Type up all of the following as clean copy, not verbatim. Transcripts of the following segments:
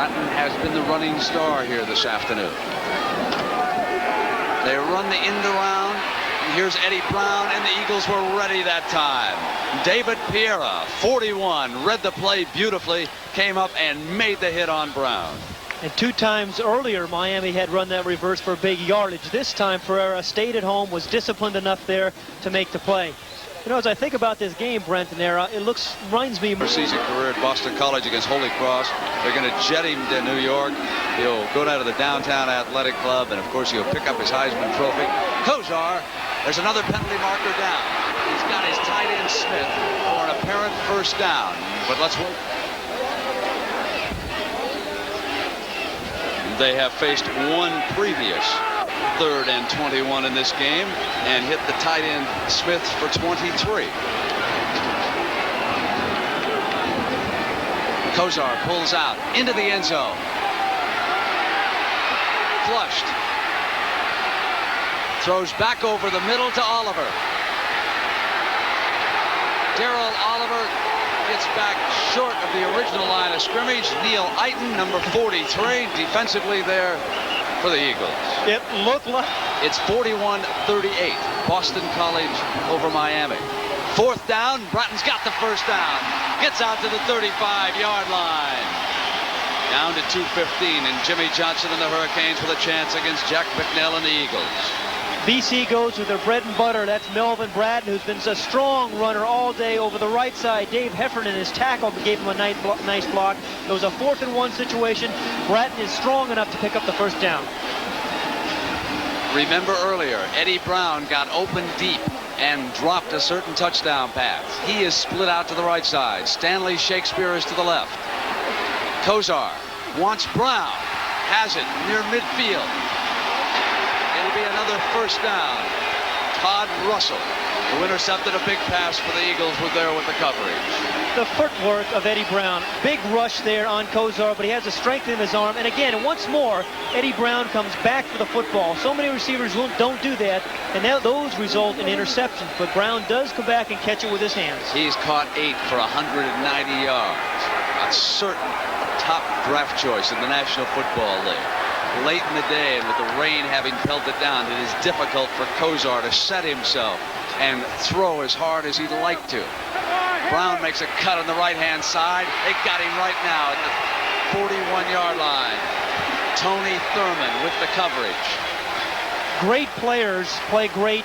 Bratton has been the running star here this afternoon. They run the end around. Here's Eddie Brown, and the Eagles were ready that time. David Piera, 41, read the play beautifully, came up and made the hit on Brown. And 2 times earlier, Miami had run that reverse for big yardage. This time, Ferreira stayed at home, was disciplined enough there to make the play. You know, as I think about this game, Brent and Era, it reminds me. Season career at Boston College against Holy Cross. They're going to jet him to New York. He'll go down to the downtown athletic club, and of course he'll pick up his Heisman Trophy. Kosar, there's another penalty marker down. He's got his tight end Smith for an apparent first down. But let's wait. They have faced one previous 3rd and 21 in this game and hit the tight end Smith for 23. Kosar pulls out into the end zone. Flushed. Throws back over the middle to Oliver. Darrell Oliver gets back short of the original line of scrimmage. Neil Eiton, number 43, defensively there for the Eagles. It looked like it's 41-38. Boston College over Miami. 4th down. Bratton's got the first down. Gets out to the 35-yard line. Down to 2:15, and Jimmy Johnson and the Hurricanes with a chance against Jack McNeil and the Eagles. BC goes with their bread and butter. That's Melvin Bratton, who's been a strong runner all day over the right side. Dave Heffernan, his tackle, gave him a nice block. It was a 4th and 1 situation. Bratton is strong enough to pick up the first down. Remember earlier, Eddie Brown got open deep and dropped a certain touchdown pass. He is split out to the right side. Stanley Shakespeare is to the left. Kosar wants Brown. Has it near midfield. It'll be another first down. Todd Russell, who intercepted a big pass for the Eagles, was there with the coverage. The footwork of Eddie Brown. Big rush there on Kosar, but he has the strength in his arm. And again, once more, Eddie Brown comes back for the football. So many receivers don't do that, and those result in interceptions. But Brown does come back and catch it with his hands. He's caught 8 for 190 yards. A certain top draft choice in the National Football League. Late in the day, and with the rain having pelted down, it is difficult for Kosar to set himself and throw as hard as he'd like to. Brown makes a cut on the right-hand side. They got him right now at the 41-yard line. Tony Thurman with the coverage. Great players play great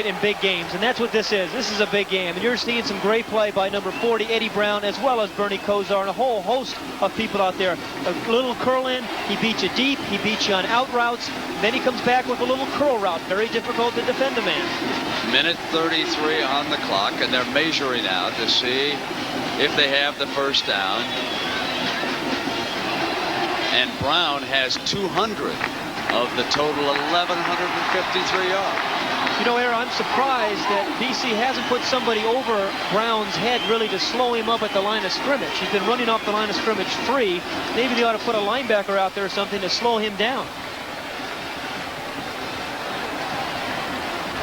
in big games, and that's what this is. This is a big game, and you're seeing some great play by number 40, Eddie Brown, as well as Bernie Kosar, and a whole host of people out there. A little curl in, he beats you deep, he beats you on out routes, then he comes back with a little curl route. Very difficult to defend a man. Minute 33 on the clock, and they're measuring out to see if they have the first down. And Brown has 200 of the total 1,153 yards. You know, Aaron, I'm surprised that BC hasn't put somebody over Brown's head really to slow him up at the line of scrimmage. He's been running off the line of scrimmage free. Maybe they ought to put a linebacker out there or something to slow him down.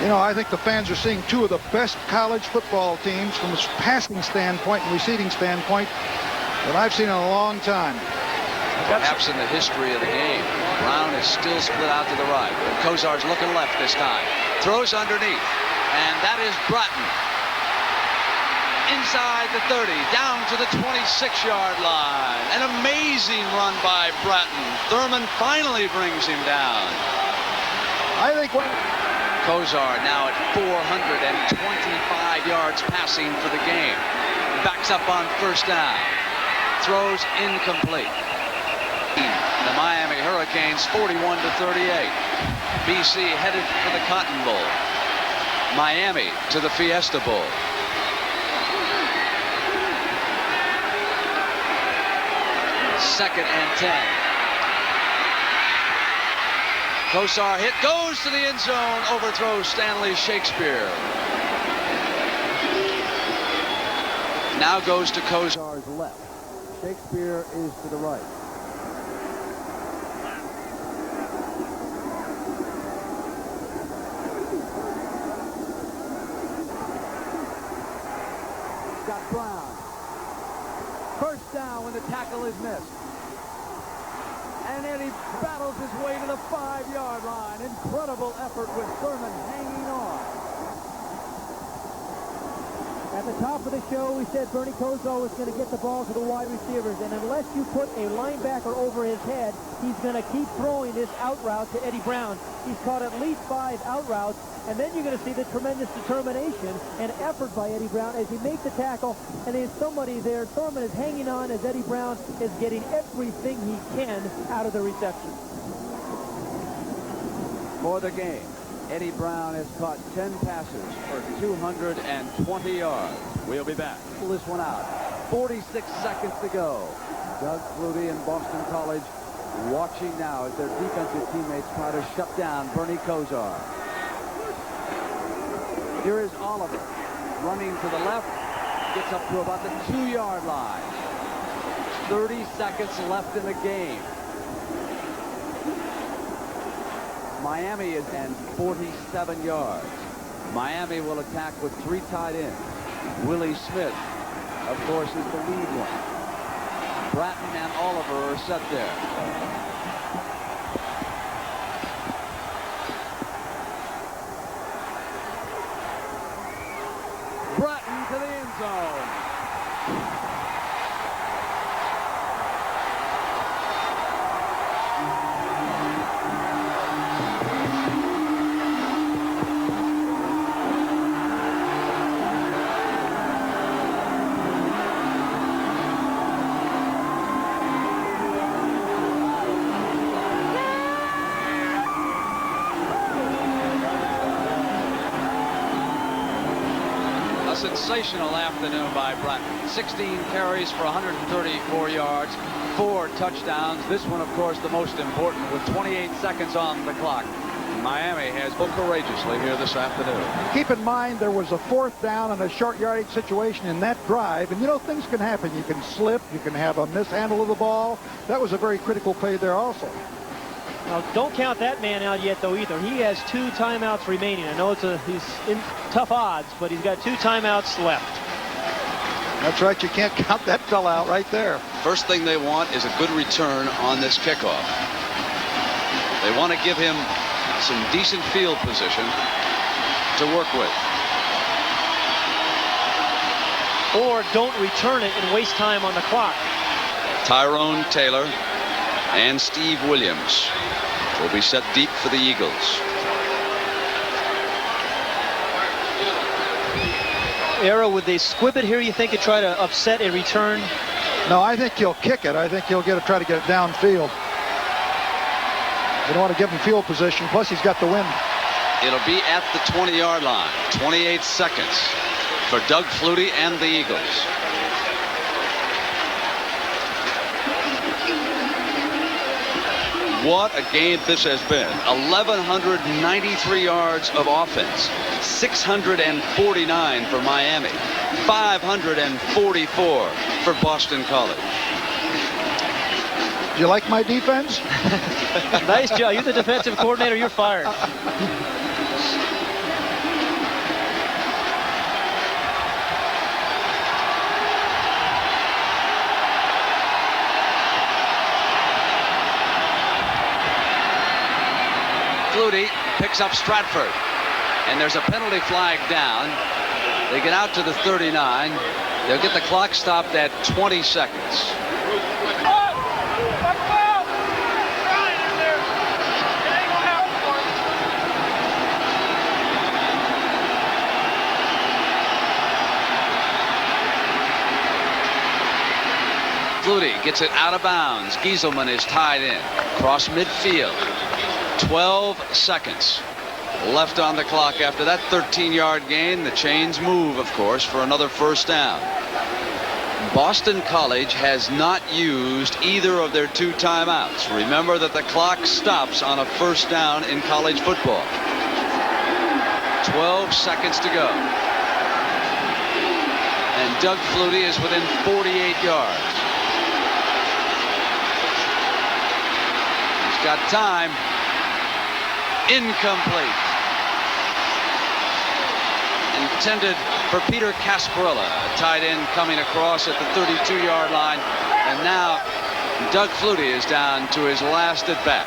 You know, I think the fans are seeing 2 of the best college football teams from a passing standpoint and receiving standpoint that I've seen in a long time. Perhaps in the history of the game. Brown is still split out to the right. Kosar's looking left this time. Throws underneath. And that is Bratton. Inside the 30, down to the 26-yard line. An amazing run by Bratton. Thurman finally brings him down. I think Kosar now at 425 yards passing for the game. Backs up on first down. Throws incomplete. The Miami Hurricanes 41-38. BC headed for the Cotton Bowl. Miami to the Fiesta Bowl. Second and 10. Kosar hit, goes to the end zone, overthrows Stanley Shakespeare. Now goes to Kosar's left. Shakespeare is to the right. Got Brown. First down when the tackle is missed. And Eddie battles his way to the 5-yard line. Incredible effort with Thurman hanging on. At the top of the show, we said Bernie Kosar was going to get the ball to the wide receivers, and unless you put a linebacker over his head, he's going to keep throwing this out route to Eddie Brown. He's caught at least 5 out routes, and then you're going to see the tremendous determination and effort by Eddie Brown as he makes the tackle, and there's somebody there. Thurman is hanging on as Eddie Brown is getting everything he can out of the reception. For the game, Eddie Brown has caught 10 passes for 220 yards. We'll be back. Pull this one out. 46 seconds to go. Doug Flutie and Boston College watching now as their defensive teammates try to shut down Bernie Kosar. Here is Oliver running to the left. Gets up to about the 2-yard line. 30 seconds left in the game. Miami is at 47 yards. Miami will attack with 3 tight ends. Willie Smith, of course, is the lead one. Bratton and Oliver are set there. Bratton to the end zone. Sensational afternoon by Bratton. 16 carries for 134 yards, 4 touchdowns. This one, of course, the most important with 28 seconds on the clock. Miami has been courageously here this afternoon. Keep in mind there was a 4th down and a short yardage situation in that drive, and you know things can happen. You can slip, you can have a mishandle of the ball. That was a very critical play there also. Now, don't count that man out yet, though, either. He has 2 timeouts remaining. I know he's in tough odds, but he's got 2 timeouts left. That's right. You can't count that fella out right there. First thing they want is a good return on this kickoff. They want to give him some decent field position to work with. Or don't return it and waste time on the clock. Tyrone Taylor and Steve Williams will be set deep for the Eagles. Arrow, would they squib it here, you think, to try to upset a return? No, I think he'll kick it. I think he'll try to get it downfield. They don't want to give him field position. Plus, he's got the wind. It'll be at the 20-yard line. 28 seconds for Doug Flutie and the Eagles. What a game this has been. 1,193 yards of offense. 649 for Miami. 544 for Boston College. Do you like my defense? Nice job. You're the defensive coordinator. You're fired. Flutie picks up Stratford, and there's a penalty flag down. They get out to the 39. They'll get the clock stopped at 20 seconds. Flutie gets it out of bounds. Gieselman is tied in. Cross midfield. 12 seconds left on the clock after that 13-yard gain. The chains move, of course, for another first down. Boston College has not used either of their 2 timeouts. Remember that the clock stops on a first down in college football. 12 seconds to go. And Doug Flutie is within 48 yards. He's got time. Incomplete. Intended for Peter Casparilla, tight end coming across at the 32-yard line. And now Doug Flutie is down to his last at bat.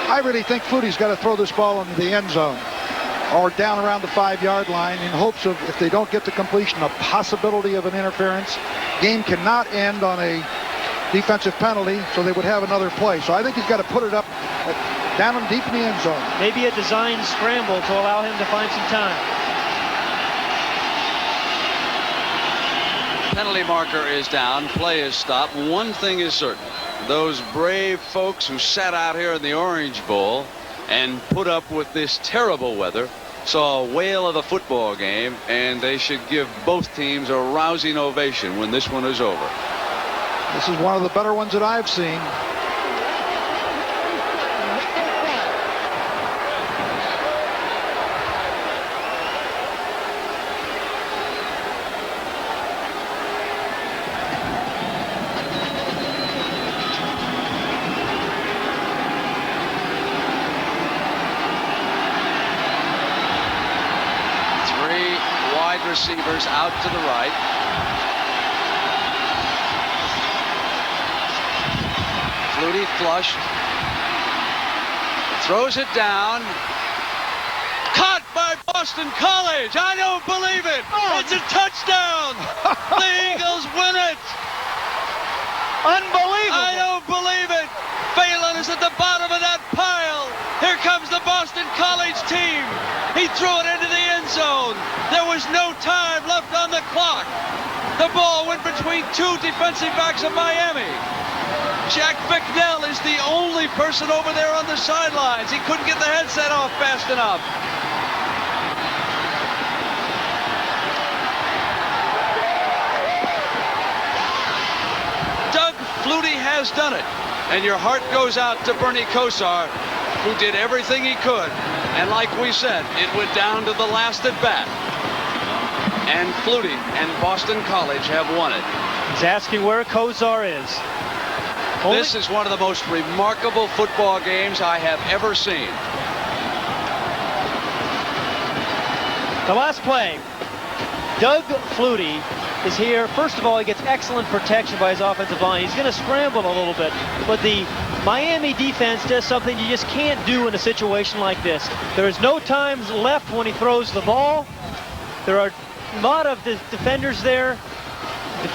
I really think Flutie's got to throw this ball into the end zone or down around the 5-yard line in hopes of, if they don't get the completion, a possibility of an interference. Game cannot end on a defensive penalty, so they would have another play. So I think he's got to put it up down and deep in the end zone. Maybe a design scramble to allow him to find some time. Penalty marker is down. Play is stopped. One thing is certain. Those brave folks who sat out here in the Orange Bowl and put up with this terrible weather saw a whale of a football game, and they should give both teams a rousing ovation when this one is over. This is one of the better ones that I've seen. Receivers out to the right. Flutie flushed. Throws it down. Caught by Boston College. I don't believe it. It's a touchdown. The Eagles win it. Unbelievable. I don't believe it. Phelan is at the bottom of that pile. Here comes the Boston College team. He threw it into the end zone. There was no time left on the clock. The ball went between two defensive backs of Miami. Jack Bicknell is the only person over there on the sidelines. He couldn't get the headset off fast enough. Doug Flutie has done it. And your heart goes out to Bernie Kosar, who did everything he could. And like we said, it went down to the last at bat. And Flutie and Boston College have won it. He's asking where Kosar is. This is one of the most remarkable football games I have ever seen. The last play. Doug Flutie is here. First of all, he gets excellent protection by his offensive line. He's going to scramble a little bit, but the Miami defense does something you just can't do in a situation like this. There is no time left when he throws the ball. There are a lot of defenders there.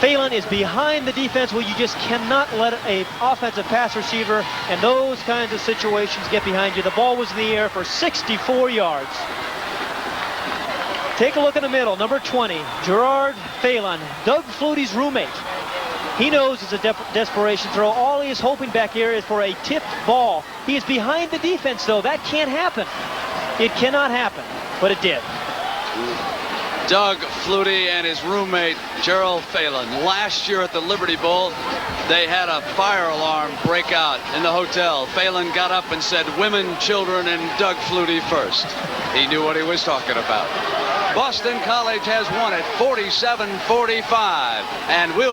Phelan is behind the defense where you just cannot let an offensive pass receiver and those kinds of situations get behind you. The ball was in the air for 64 yards. Take a look in the middle, number 20, Gerard Phelan, Doug Flutie's roommate. He knows it's a desperation throw. All he is hoping back here is for a tipped ball. He is behind the defense, though. That can't happen. It cannot happen, but it did. Doug Flutie and his roommate, Gerald Phelan. Last year at the Liberty Bowl, they had a fire alarm break out in the hotel. Phelan got up and said, "Women, children, and Doug Flutie first." He knew what he was talking about. Boston College has won it 47-45, and will